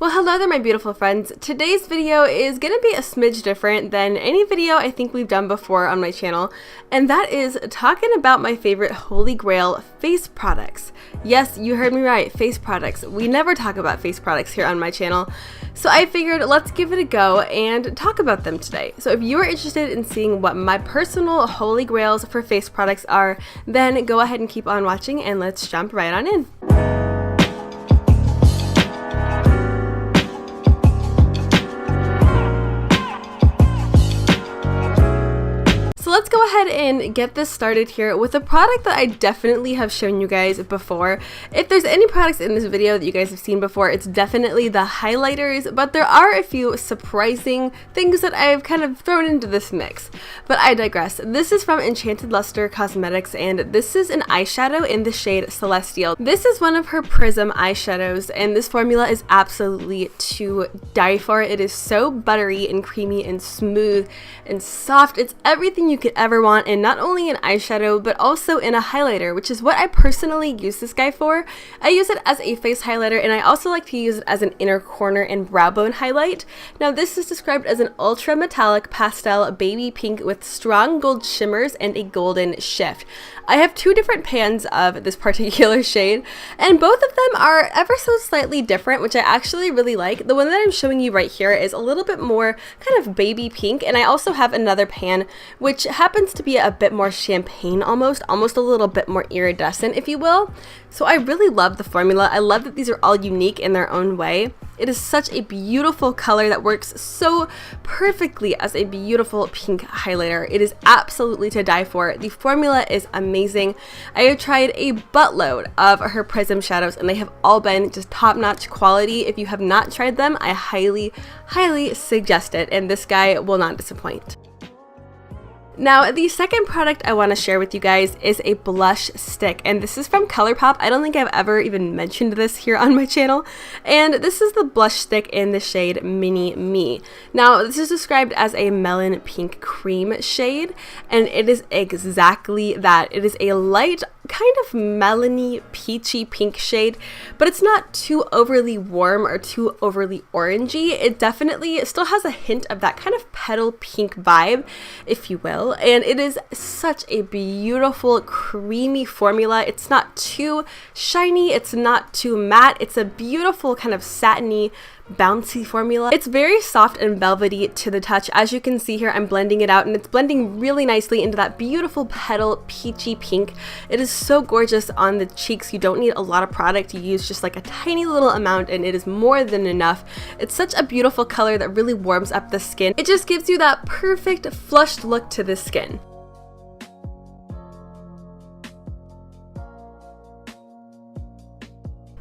Well, hello there, my beautiful friends. Today's video is going to be a smidge different than any video I think we've done before on my channel, and that is talking about my favorite holy grail face products. Yes, you heard me right, face products. We never talk about face products here on my channel, so I figured let's give it a go and talk about them today. So if you are interested in seeing what my personal holy grails for face products are, then go ahead and keep on watching and let's jump right on in. Let's go ahead and get this started here with a product that I definitely have shown you guys before. If there's any products in this video that you guys have seen before, it's definitely the highlighters, but there are a few surprising things that I've kind of thrown into this mix. But I digress. This is from Enchanted Lustre Cosmetics, and this is an eyeshadow in the shade Celestial. This is one of her Prism eyeshadows, and this formula is absolutely to die for. It is so buttery and creamy and smooth and soft. It's everything you could ever want, and not only an eyeshadow but also in a highlighter, which is what I personally use this guy for. I use it as a face highlighter, and I also like to use it as an inner corner and brow bone highlight. Now this is described as an ultra metallic pastel baby pink with strong gold shimmers and a golden shift. I have two different pans of this particular shade, and both of them are ever so slightly different, which I actually really like. The one that I'm showing you right here is a little bit more kind of baby pink, and I also have another pan which happens to be a bit more champagne, almost a little bit more iridescent, if you will. So I really love the formula. I love that these are all unique in their own way. It is such a beautiful color that works so perfectly as a beautiful pink highlighter. It is absolutely to die for. The formula is amazing. I have tried a buttload of her Prism shadows, and they have all been just top-notch quality. If you have not tried them, I highly suggest it, and this guy will not disappoint. Now, the second product I want to share with you guys is a blush stick, and this is from Colourpop. I don't think I've ever even mentioned this here on my channel, and this is the blush stick in the shade Mini Me. Now, this is described as a melon pink cream shade, and it is exactly that. It is a light, kind of melony, peachy pink shade, but it's not too overly warm or too overly orangey. It definitely still has a hint of that kind of petal pink vibe, if you will. And it is such a beautiful creamy formula. It's not too shiny, it's not too matte. It's a beautiful kind of satiny, bouncy formula. It's very soft and velvety to the touch. As you can see here, I'm blending it out, and it's blending really nicely into that beautiful petal peachy pink. It is so gorgeous on the cheeks. You don't need a lot of product. You use just like a tiny little amount, and it is more than enough. It's such a beautiful color that really warms up the skin. It just gives you that perfect flushed look to the skin.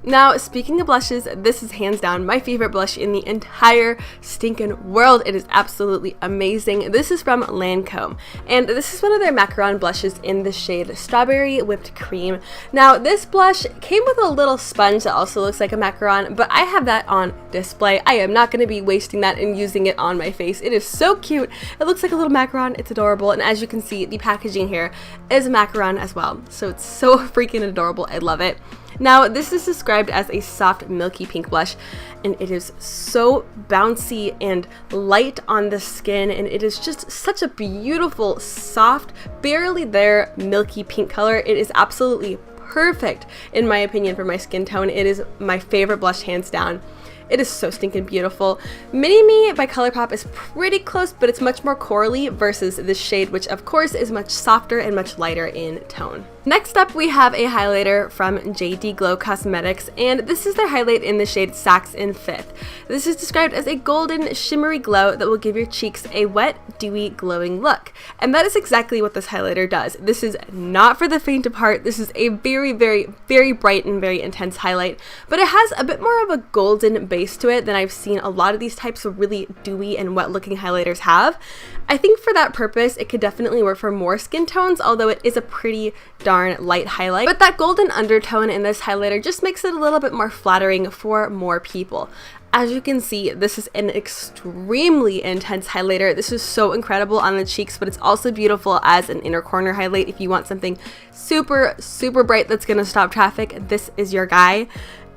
Now, speaking of blushes, this is hands down my favorite blush in the entire stinking world. It is absolutely amazing. This is from Lancome, and this is one of their macaron blushes in the shade Strawberry Whipped Cream. Now, this blush came with a little sponge that also looks like a macaron, but I have that on display. I am not going to be wasting that and using it on my face. It is so cute. It looks like a little macaron. It's adorable, and as you can see, the packaging here is a macaron as well. So it's so freaking adorable. I love it. Now, this is described as a soft milky pink blush, and it is so bouncy and light on the skin, and it is just such a beautiful, soft, barely there milky pink color. It is absolutely perfect, in my opinion, for my skin tone. It is my favorite blush, hands down. It is so stinking beautiful. Mini Me by Colourpop is pretty close, but it's much more corally versus this shade, which of course is much softer and much lighter in tone. Next up, we have a highlighter from JD Glow Cosmetics, and this is their highlight in the shade Sax in Fifth. This is described as a golden, shimmery glow that will give your cheeks a wet, dewy, glowing look. And that is exactly what this highlighter does. This is not for the faint of heart. This is a very bright and very intense highlight, but it has a bit more of a golden base to it than I've seen a lot of these types of really dewy and wet looking highlighters have. I think for that purpose, it could definitely work for more skin tones, although it is a pretty darn light highlight. But that golden undertone in this highlighter just makes it a little bit more flattering for more people. As you can see, this is an extremely intense highlighter. This is so incredible on the cheeks, but it's also beautiful as an inner corner highlight. If you want something super bright that's gonna stop traffic, this is your guy.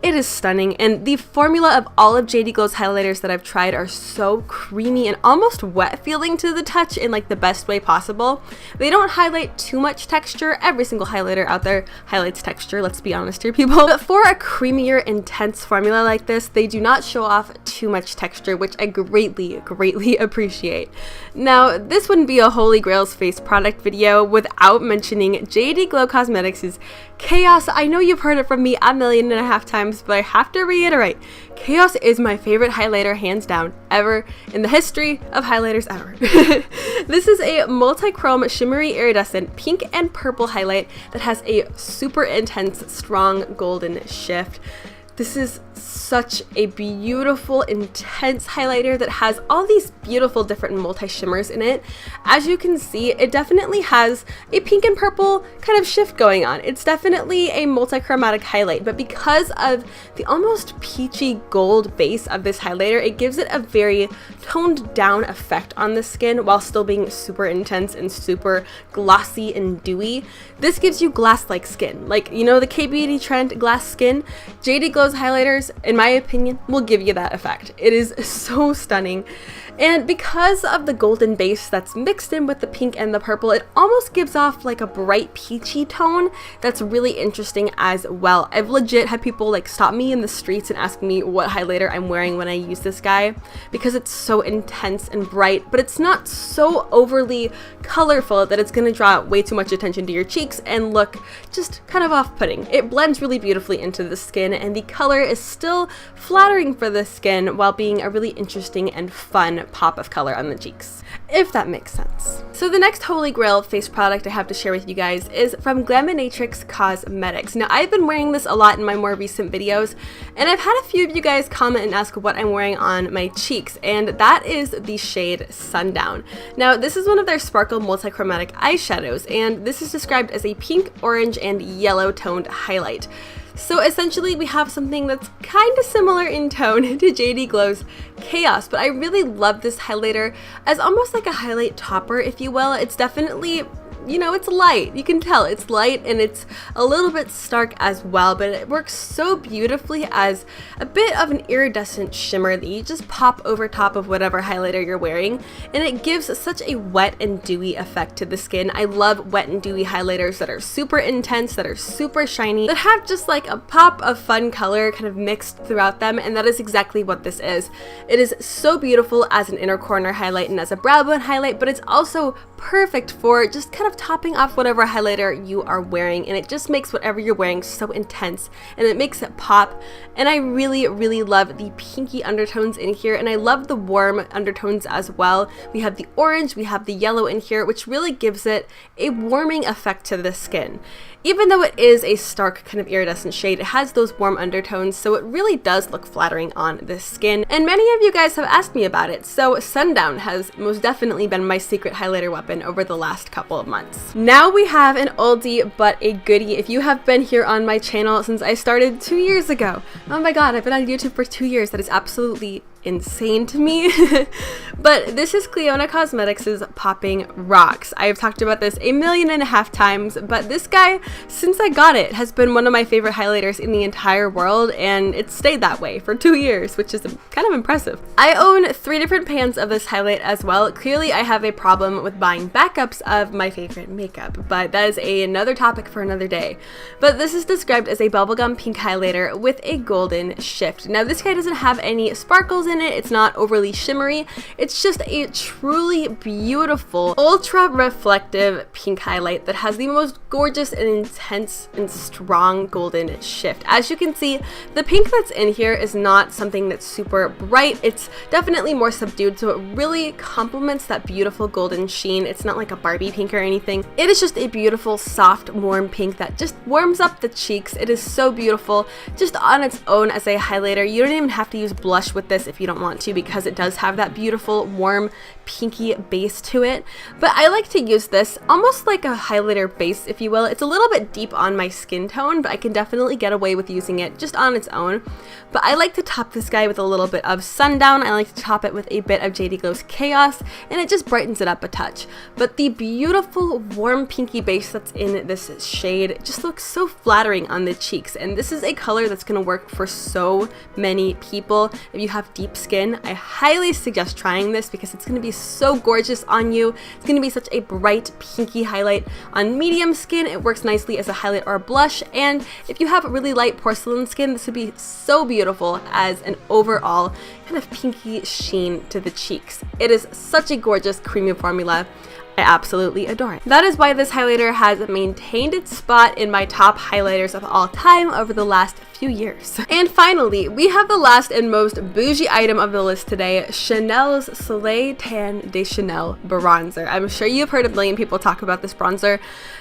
It is stunning, and the formula of all of JD Glow's highlighters that I've tried are so creamy and almost wet feeling to the touch in like the best way possible. They don't highlight too much texture. Every single highlighter out there highlights texture, let's be honest here, people. But for a creamier, intense formula like this, they do not show off too much texture, which I greatly appreciate. Now, this wouldn't be a Holy Grail's face product video without mentioning JD Glow Cosmetics' Chaos. I know you've heard it from me 1.5 million times, but I have to reiterate, Chaos is my favorite highlighter hands down ever in the history of highlighters ever. This is a multi-chrome shimmery iridescent pink and purple highlight that has a super intense strong golden shift. This is such a beautiful, intense highlighter that has all these beautiful different multi-shimmers in it. As you can see, it definitely has a pink and purple kind of shift going on. It's definitely a multi-chromatic highlight, but because of the almost peachy gold base of this highlighter, it gives it a very toned down effect on the skin while still being super intense and super glossy and dewy. This gives you glass-like skin. Like, you know, the K-beauty trend, glass skin? JD Glow's highlighters, in my opinion, will give you that effect. It is so stunning. And because of the golden base that's mixed in with the pink and the purple, it almost gives off like a bright peachy tone that's really interesting as well. I've legit had people like stop me in the streets and ask me what highlighter I'm wearing when I use this guy, because it's so intense and bright, but it's not so overly colorful that it's going to draw way too much attention to your cheeks and look just kind of off-putting. It blends really beautifully into the skin, and the color is still flattering for the skin while being a really interesting and fun pop of color on the cheeks, if that makes sense. So the next Holy Grail face product I have to share with you guys is from Glaminatrix Cosmetics. Now, I've been wearing this a lot in my more recent videos, and I've had a few of you guys comment and ask what I'm wearing on my cheeks, and that is the shade Sundown. Now, this is one of their sparkle multi-chromatic eyeshadows, and this is described as a pink, orange, and yellow toned highlight. So essentially we have something that's kind of similar in tone to JD Glow's Chaos, but I really love this highlighter as almost like a highlight topper, if you will. It's definitely, you know, it's light. You can tell it's light and it's a little bit stark as well, but it works so beautifully as a bit of an iridescent shimmer that you just pop over top of whatever highlighter you're wearing, and it gives such a wet and dewy effect to the skin. I love wet and dewy highlighters that are super intense, that are super shiny, that have just like a pop of fun color kind of mixed throughout them, and that is exactly what this is. It is so beautiful as an inner corner highlight and as a brow bone highlight, but it's also perfect for just kind of topping off whatever highlighter you are wearing, and it just makes whatever you're wearing so intense, and it makes it pop. And I really love the pinky undertones in here, and I love the warm undertones as well. We have the orange, we have the yellow in here, which really gives it a warming effect to the skin. Even though it is a stark kind of iridescent shade, it has those warm undertones, so it really does look flattering on the skin. And many of you guys have asked me about it, so Sundown has most definitely been my secret highlighter weapon over the last couple of months. Now we have an oldie but a goodie. If you have been here on my channel since I started 2 years ago, oh my god, I've been on YouTube for 2 years. That is absolutely insane to me. But this is Clionadh Cosmetics' Popping Rocks. I have talked about this 1.5 million times, but this guy, since I got it, has been one of my favorite highlighters in the entire world, and it's stayed that way for 2 years, which is kind of impressive. I own 3 different pans of this highlight as well. Clearly I have a problem with buying backups of my favorite makeup, but that is another topic for another day. But this is described as a bubblegum pink highlighter with a golden shift. Now, this guy doesn't have any sparkles in it. It's not overly shimmery. It's just a truly beautiful, ultra reflective pink highlight that has the most gorgeous and intense and strong golden shift. As you can see, the pink that's in here is not something that's super bright. It's definitely more subdued, so it really complements that beautiful golden sheen. It's not like a Barbie pink or anything. It is just a beautiful, soft, warm pink that just warms up the cheeks. It is so beautiful just on its own as a highlighter. You don't even have to use blush with this if you you don't want to, because it does have that beautiful warm pinky base to it. But I like to use this almost like a highlighter base, if you will. It's a little bit deep on my skin tone, but I can definitely get away with using it just on its own. But I like to top this guy with a little bit of Sundown. I like to top it with a bit of JD Glow's Chaos, and it just brightens it up a touch. But the beautiful warm pinky base that's in this shade just looks so flattering on the cheeks, and this is a color that's going to work for so many people. If you have deep skin, I highly suggest trying this because it's going to be so gorgeous on you. It's going to be such a bright pinky highlight. On medium skin, it works nicely as a highlight or a blush, and if you have really light porcelain skin, this would be so beautiful as an overall kind of pinky sheen to the cheeks. It is such a gorgeous creamy formula. I absolutely adore it. That is why this highlighter has maintained its spot in my top highlighters of all time over the last few years. And finally, we have the last and most bougie item of the list today, Chanel's Soleil Tan de Chanel bronzer. I'm sure you've heard a million people talk about this bronzer,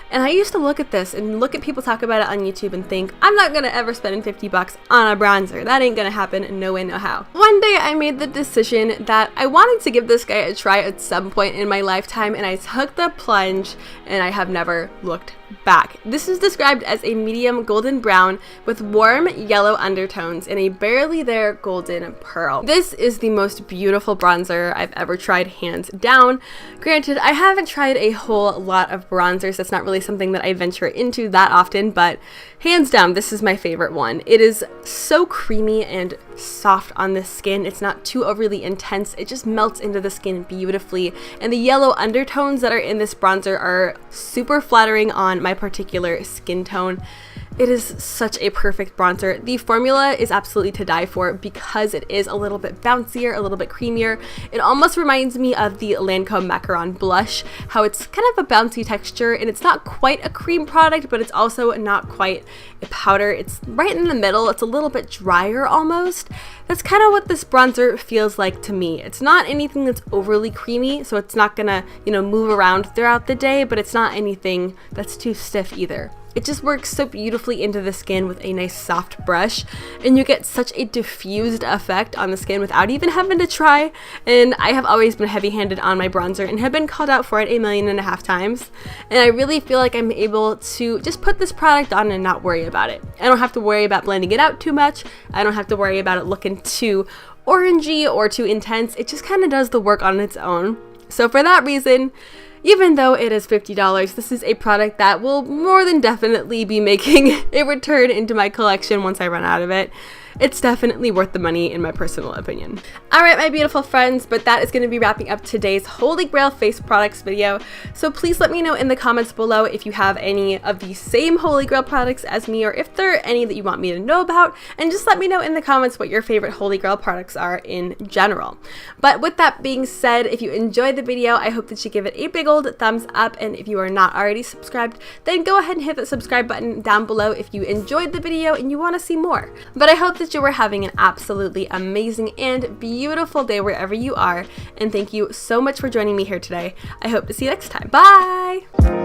and I used to look at this and look at people talk about it on YouTube and think, I'm not gonna ever spend $50 on a bronzer. That ain't gonna happen, no way, no how. One day I made the decision that I wanted to give this guy a try at some point in my lifetime, and I took the plunge, and I have never looked back. This is described as a medium golden brown with warm yellow undertones and a barely there golden pearl. This is the most beautiful bronzer I've ever tried, hands down. Granted, I haven't tried a whole lot of bronzers. That's not really something that I venture into that often, but hands down, this is my favorite one. It is so creamy and soft on the skin. It's not too overly intense. It just melts into the skin beautifully, and the yellow undertones that are in this bronzer are super flattering on my particular skin tone. It is such a perfect bronzer. The formula is absolutely to die for because it is a little bit bouncier, a little bit creamier. It almost reminds me of the Lancome macaron blush, how it's kind of a bouncy texture, and it's not quite a cream product, but it's also not quite a powder. It's right in the middle. It's a little bit drier almost. That's kind of what this bronzer feels like to me. It's not anything that's overly creamy, so it's not gonna, move around throughout the day, but it's not anything that's too stiff either. It just works so beautifully into the skin with a nice soft brush, and you get such a diffused effect on the skin without even having to try. And I have always been heavy-handed on my bronzer and have been called out for it 1.5 million times, and I really feel like I'm able to just put this product on and not worry about it. I don't have to worry about blending it out too much. I don't have to worry about it looking too orangey or too intense. It just kind of does the work on its own. So for that reason, even though it is $50, this is a product that will more than definitely be making a return into my collection once I run out of it. It's definitely worth the money in my personal opinion. Alright, my beautiful friends, but that is going to be wrapping up today's Holy Grail face products video. So please let me know in the comments below if you have any of the same Holy Grail products as me, or if there are any that you want me to know about, and just let me know in the comments what your favorite Holy Grail products are in general. But with that being said, if you enjoyed the video, I hope that you give it a big old thumbs up, and if you are not already subscribed, then go ahead and hit that subscribe button down below if you enjoyed the video and you want to see more. But I hope that you were having an absolutely amazing and beautiful day wherever you are, and thank you so much for joining me here today. I hope to see you next time. Bye!